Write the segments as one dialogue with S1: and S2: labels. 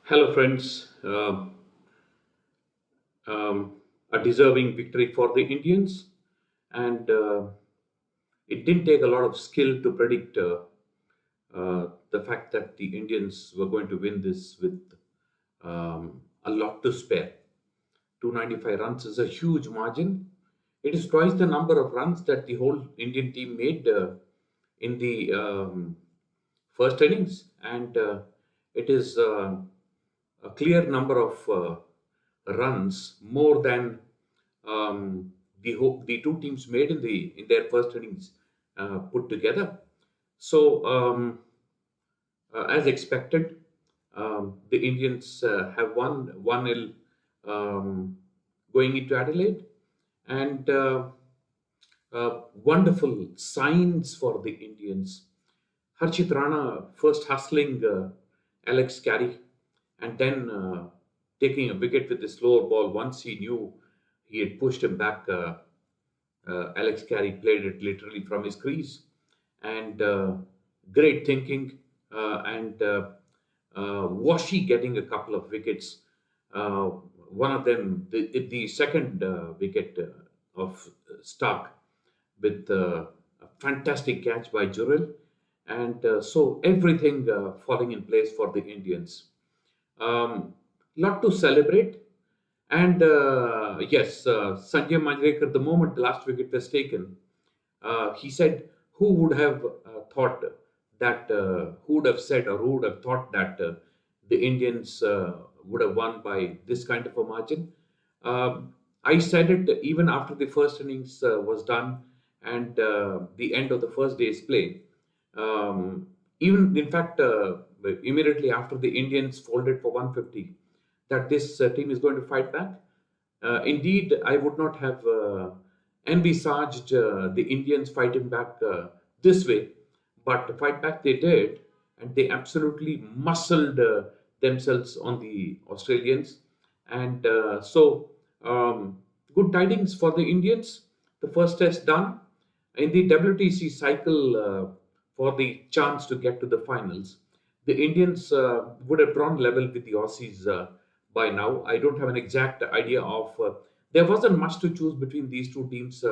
S1: Hello, friends. A deserving victory for the Indians, and it didn't take a lot of skill to predict the fact that the Indians were going to win this with a lot to spare. 295 runs is a huge margin. It is twice the number of runs that the whole Indian team made in the first innings, and it is a clear number of runs more than the two teams made in their first innings put together. So, as expected, the Indians have won 1-0 going into Adelaide, and wonderful signs for the Indians. Harshit Rana first hustling Alex Carey and then taking a wicket with a slower ball once he knew he had pushed him back. Alex Carey played it literally from his crease, and great thinking and Washi getting a couple of wickets. One of them, the second wicket of Stark, with a fantastic catch by Jurel, and so everything falling in place for the Indians. Lot to celebrate. And yes, Sanjay Manjrekar, the moment the last wicket was taken, he said, "Who would have thought that? Who would have said, or who would have thought that the Indians would have won by this kind of a margin?" I said it even after the first innings was done and the end of the first day's play. Even in fact, immediately after the Indians folded for 150, that this team is going to fight back. Indeed, I would not have envisaged the Indians fighting back this way, but fight back they did, and they absolutely muscled themselves on the Australians. And good tidings for the Indians. The first test done in the WTC cycle for the chance to get to the finals. The Indians would have drawn level with the Aussies by now. I don't have an exact idea of. There wasn't much to choose between these two teams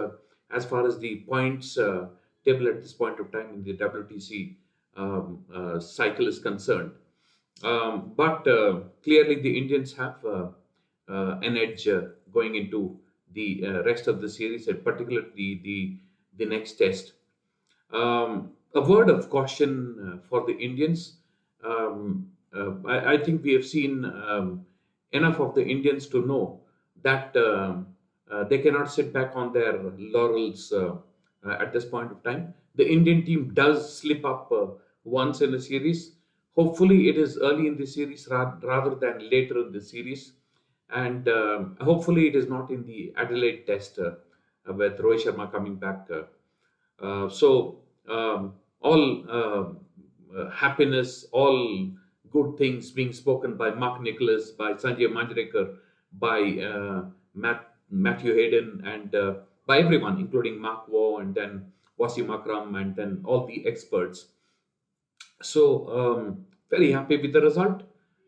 S1: as far as the points table at this point of time in the WTC cycle is concerned. But clearly, the Indians have an edge going into the rest of the series, and particularly the next test. A word of caution for the Indians. I think we have seen enough of the Indians to know that they cannot sit back on their laurels at this point of time. The Indian team does slip up once in a series. Hopefully, it is early in the series rather than later in the series. And hopefully, it is not in the Adelaide test with Rohit Sharma coming back. So all happiness, all good things being spoken by Mark Nicholas, by Sanjay Manjrekar, by Matthew Hayden, and by everyone, including Mark Waugh and then Wasim Akram and then all the experts. So very happy with the result.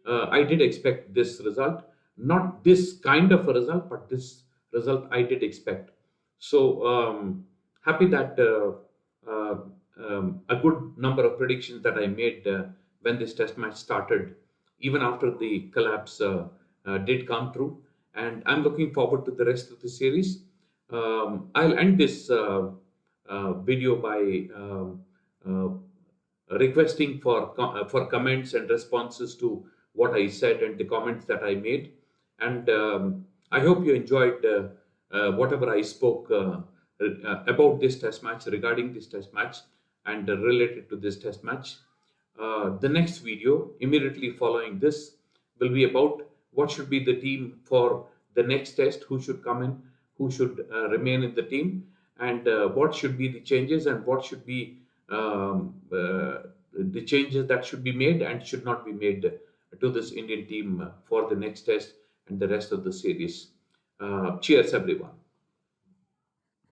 S1: I did expect this result, not this kind of a result, but this result I did expect. So happy that a good number of predictions that I made when this test match started, even after the collapse, did come through. And I'm looking forward to the rest of the series. I'll end this video by requesting for comments and responses to what I said and the comments that I made. And I hope you enjoyed whatever I spoke about this test match, regarding this test match, and related to this test match. The next video, immediately following this, will be about what should be the team for the next test, who should come in, who should remain in the team, and what should be the changes and what should be the changes that should be made and should not be made to this Indian team for the next test and the rest of the series. Cheers, everyone.